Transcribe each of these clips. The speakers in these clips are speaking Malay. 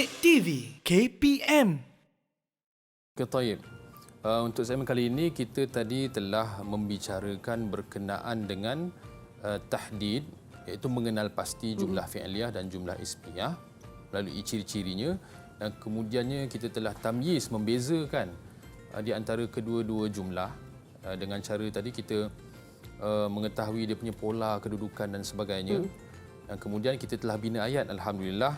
Kek TV KPM. Okay, taib. Untuk segmen kali ini kita tadi telah membicarakan berkenaan dengan tahdid, iaitu mengenal pasti jumlah fi'liyah dan jumlah ismiyah melalui ciri-cirinya, dan kemudiannya kita telah tamyiz, membezakan di antara kedua-dua jumlah dengan cara tadi kita mengetahui dia punya pola kedudukan dan sebagainya. Dan kemudian kita telah bina ayat, alhamdulillah.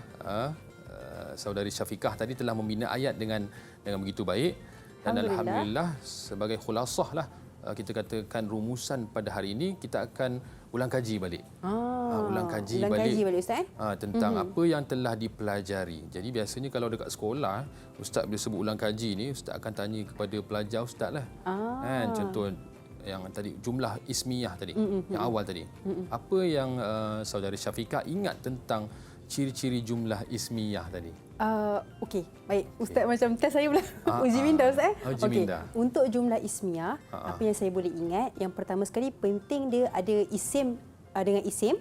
Saudari Syafiqah tadi telah membina ayat dengan begitu baik, dan alhamdulillah sebagai khulasah lah, kita katakan rumusan pada hari ini kita akan ulang kaji balik. Ulang kaji balik Ustaz. tentang apa yang telah dipelajari. Jadi biasanya kalau dekat sekolah, ustaz bila sebut ulang kaji ni, ustaz akan tanya kepada pelajar ustaz lah. Contoh yang tadi jumlah ismiyah tadi, yang awal tadi. Apa yang saudari Syafiqah ingat tentang ciri-ciri jumlah ismiyah tadi? Okey, baik. Ustaz macam test saya pula. Uji minda Ustaz. Uji minda. Untuk jumlah ismiyah, apa yang saya boleh ingat, yang pertama sekali penting dia ada isim dengan isim,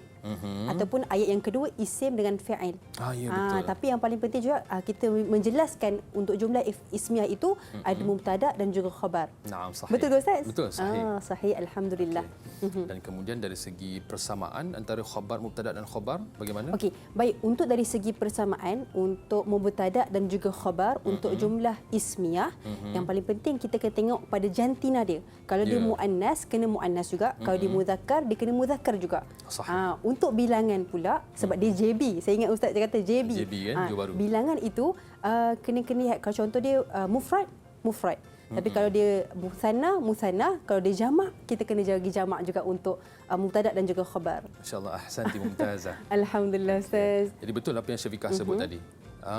ataupun ayat yang kedua isim dengan fi'il. Ya, betul. Tapi yang paling penting juga kita menjelaskan untuk jumlah ismiyah itu ada mubtada dan juga khabar. Naam, sahih. Betul ke Ustaz? Betul, sahih. Sahih, alhamdulillah. Dan kemudian dari segi persamaan antara khabar, mubtada dan khabar bagaimana? Okey, baik. Untuk dari segi persamaan untuk mubtada dan juga khabar untuk jumlah ismiyah, yang paling penting kita kena tengok pada jantina dia. Kalau dia muannas, kena muannas juga. Kalau dia muzakkar, dia kena muzakkar juga. Untuk bilangan pula, sebab dia JB. Saya ingat Ustaz kata JB. JB kan, baru. Bilangan itu kena lihat. Kalau contoh dia mufrad. Tapi kalau dia musanna, kalau dia jamak, kita kena jaga jamak juga untuk mubtada dan juga khabar. Masya-Allah, ahsanti mumtazah. Alhamdulillah Ustaz. Jadi betul apa yang Syafiqah sebut tadi.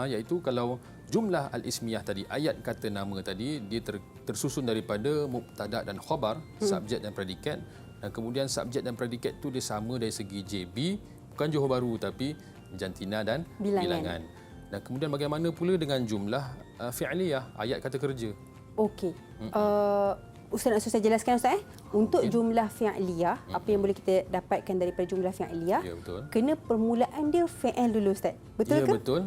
Iaitu kalau jumlah al-ismiyah tadi, ayat kata nama tadi, dia tersusun daripada mubtada dan khabar, subjek dan predikat. Dan kemudian subjek dan predikat itu dia sama dari segi JB, bukan Johor Bahru tapi jantina dan bilangan. Dan kemudian bagaimana pula dengan jumlah fi'liyah, ayat kata kerja? Okey. Ustaz nak saya jelaskan Ustaz. Untuk jumlah fi'liyah, apa yang boleh kita dapatkan daripada jumlah fi'liyah? Ya, betul. Kena permulaan dia fi'il dulu Ustaz. Betul ke? Betul.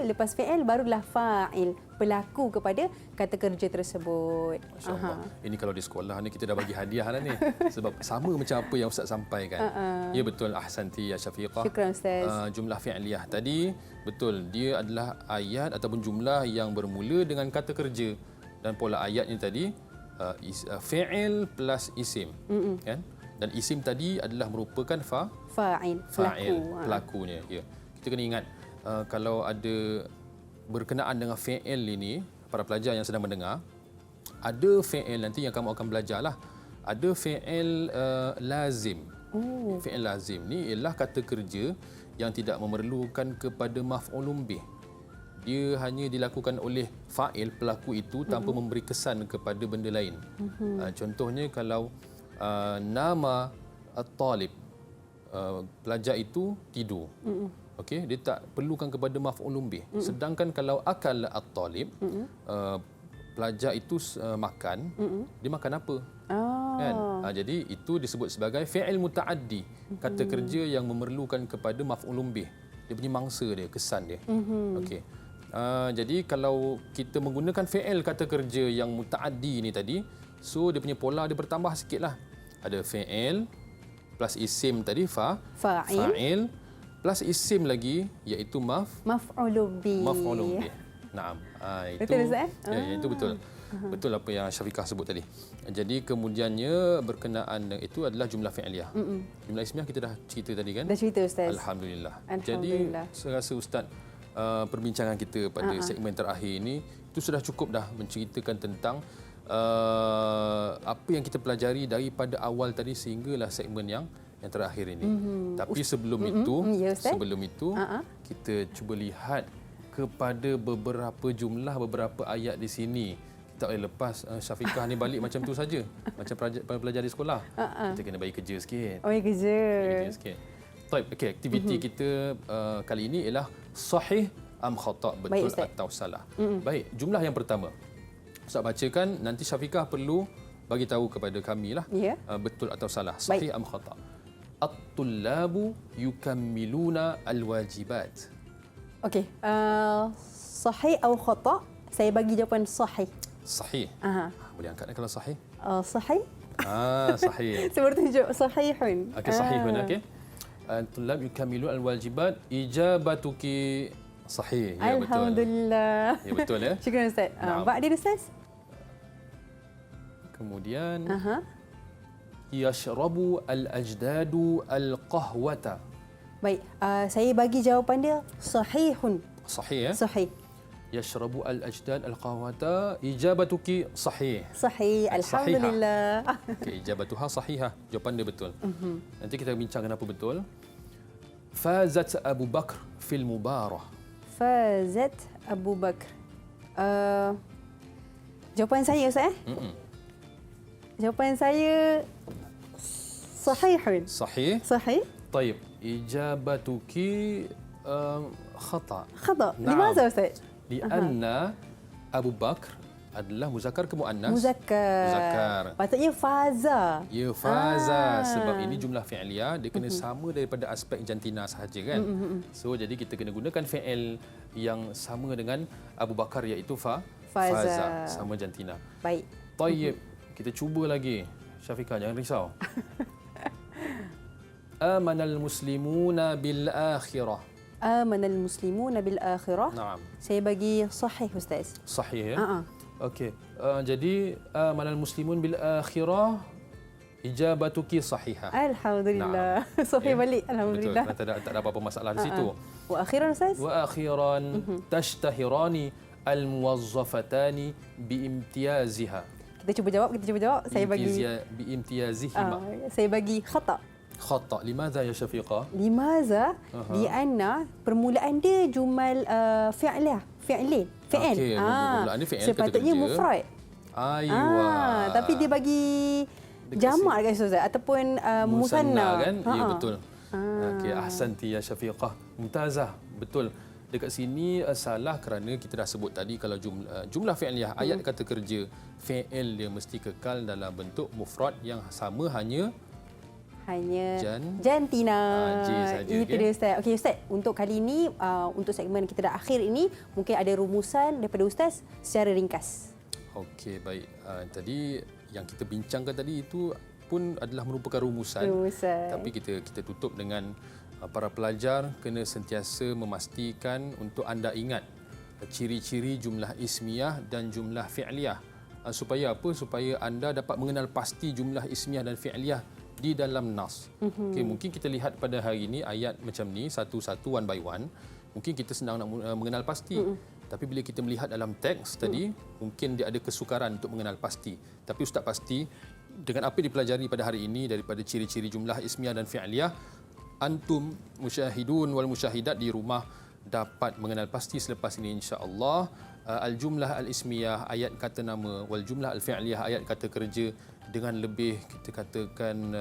Lepas fi'il barulah fa'il, pelaku kepada kata kerja tersebut. Masya-Allah. Ini kalau di sekolah ni kita dah bagi hadiah lah ni. Sebab sama macam apa yang Ustaz sampaikan. Ya, betul, ahsanti ya Syafiqah. Syukran Ustaz. Jumlah fi'liyah tadi betul, dia adalah ayat ataupun jumlah yang bermula dengan kata kerja, dan pola ayatnya tadi fi'il plus isim, kan? Dan isim tadi adalah merupakan fa'il, pelakunya. Ya. Kita kena ingat kalau ada berkenaan dengan fi'il ini, para pelajar yang sedang mendengar, ada fi'il nanti yang kamu akan belajarlah. Ada fi'il lazim. Fi'il lazim ni ialah kata kerja yang tidak memerlukan kepada maf'ulun bih. Dia hanya dilakukan oleh fa'il, pelaku itu, tanpa memberi kesan kepada benda lain. Contohnya kalau nama at-talib, pelajar itu tidur. Okey, dia tak perlukan kepada maf'ulun bih. Sedangkan kalau akal at-talib, pelajar itu makan, dia makan apa? Kan? Jadi itu disebut sebagai fi'il muta'addi, kata kerja yang memerlukan kepada maf'ulun bih. Dia punya mangsa dia, kesan dia. Okey. Jadi kalau kita menggunakan fi'il kata kerja yang muta'addi ni tadi, so dia punya pola dia bertambah sikitlah. Ada fi'il plus isim tadi fa'il plus isim lagi iaitu maf'ulun bih. Naam. Itu betul Ustaz? Ya, itu betul. Betul apa yang Syafiqah sebut tadi. Jadi kemudiannya berkenaan itu adalah jumlah fi'liyah. Jumlah ismiyah kita dah cerita tadi kan? Dah cerita Ustaz. Alhamdulillah. Jadi saya rasa Ustaz, perbincangan kita pada segmen terakhir ini itu sudah cukup dah menceritakan tentang apa yang kita pelajari daripada awal tadi sehinggalah segmen yang terakhir ini. Tapi sebelum itu kita cuba lihat kepada beberapa jumlah, beberapa ayat di sini. Tak boleh lepas Syafiqah ni balik macam tu saja, macam pelajar di sekolah. Kita kena bagi kerja sikit. Kerja sikit. Okey, aktiviti kita kali ini ialah sahih am khata', betul atau salah. Baik, jumlah yang pertama. Ustaz bacakan, nanti Syafiqah perlu bagi tahu kepada kami lah, betul atau salah, sahih am khata'. At-tullabu yukammiluna al-wajibat. Okey. Sahih atau khata'? Saya bagi jawapan sahih. Sahih. Aha. Boleh angkat kalau sahih? Sahih? Sahih. Saya bertunjuk sahihun. Okey, sahihun. Okey. Tulab yukamilu al-wajibat ijabatuki sahih. Ya, betul. Alhamdulillah. Ya, betul ya. Syukran Ustaz. Naam. Ba'di Ustaz? Kemudian Aha. yashrabu al-ajdadu al-qahwata. Baik, saya bagi jawapan dia sahihun. Sahih ya. Sahih. Yashrabu al-ajdad al-qahwata ijabatuki sahih. Sahih. Alhamdulillah. Okey, ijabatuha sahihah. Jawapan dia betul. Nanti kita bincang kenapa betul. Fazat Abu Bakr fil mubarah. Fazat Abu Bakr. Jawapan saya Ustaz Jawapan saya sahihun. Sahih. Sahih? طيب إجابتك خطأ. Khata'. Naam. Limaza Ustaz? لأن Abu Bakr adalah muzakkar ke muannas? Muzakkar. Muzakkar. Patutnya faza. Ya, faza. Sebab ini jumlah fi'liyah, dia kena sama daripada aspek jantina sahaja kan. So jadi kita kena gunakan fi'il yang sama dengan Abu Bakar iaitu faza. Sama jantina. Baik. Tayyib. Kita cuba lagi. Syafiqah jangan risau. Amanal muslimuna bil akhirah. Amanal muslimuna bil akhirah. Naam. Saya bagi sahih Ustaz. Sahih ya. Okey. Jadi amanal muslimun bil akhirah ijabatuki sahihah. Alhamdulillah. Sahih balik. Alhamdulillah. Betul. Tak ada apa-apa masalah di situ. Wa akhiran Ustaz? Wa akhiran tashtahirani al muwazzafatani bi imtiyaziha. Kita cuba jawab. Saya bagi bi imtiyazihima. saya bagi khata'. Khata. Limadha ya Syafiqah? Limaza di anna permulaan dia jumal fi'lah, fi'lin, fi'il. Okey, permulaan dia fi'il, sepatutnya kata kerja. mufrad. Aywa. Tapi dia bagi jamak dekat situ Ustaz ataupun musanna kan? Ya, betul. Okey, ahsanti ya Syafiqah. Mumtazah. Betul. Dekat sini salah kerana kita dah sebut tadi kalau jumlah fi'liyah ayat kata kerja fi'il dia mesti kekal dalam bentuk mufrad yang sama hanya jantina. J saja. Itu dia Ustaz. Okey Ustaz, untuk kali ini untuk segmen kita dah akhir ini mungkin ada rumusan daripada Ustaz secara ringkas. Okey, baik. Tadi yang kita bincangkan tadi itu pun adalah merupakan rumusan. Tapi kita tutup dengan para pelajar kena sentiasa memastikan untuk anda ingat ciri-ciri jumlah ismiyah dan jumlah fi'liyah. Supaya apa? Supaya anda dapat mengenal pasti jumlah ismiyah dan fi'liyah di dalam nas. Okay, mungkin kita lihat pada hari ini ayat macam ni satu-satu one by one. Mungkin kita senang nak mengenal pasti. Tapi bila kita melihat dalam teks tadi, mungkin dia ada kesukaran untuk mengenal pasti. Tapi Ustaz pasti dengan apa dipelajari pada hari ini daripada ciri-ciri jumlah ismiyah dan fi'liyah, antum musyahidun wal musyahidat di rumah dapat mengenal pasti selepas ini insya-Allah. Al-jumlah al-ismiyah ayat kata nama wal jumlah al-fi'liyah ayat kata kerja dengan lebih kita katakan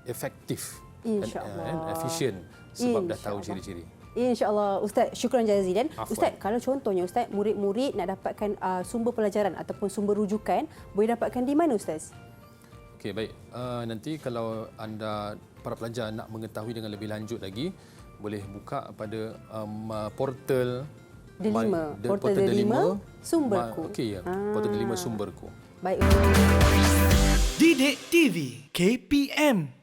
efektif dan efisien sebab dah tahu ciri-ciri. InsyaAllah. Ustaz, syukran jazilan. Afwan. Ustaz, kalau contohnya Ustaz, murid-murid nak dapatkan sumber pelajaran ataupun sumber rujukan, boleh dapatkan di mana Ustaz? Okey, baik. Nanti kalau anda para pelajar nak mengetahui dengan lebih lanjut lagi, boleh buka pada portal Delima. Portal Delima Sumberku. Okey, ya. Portal Delima Sumberku. Baik. Didik TV KPM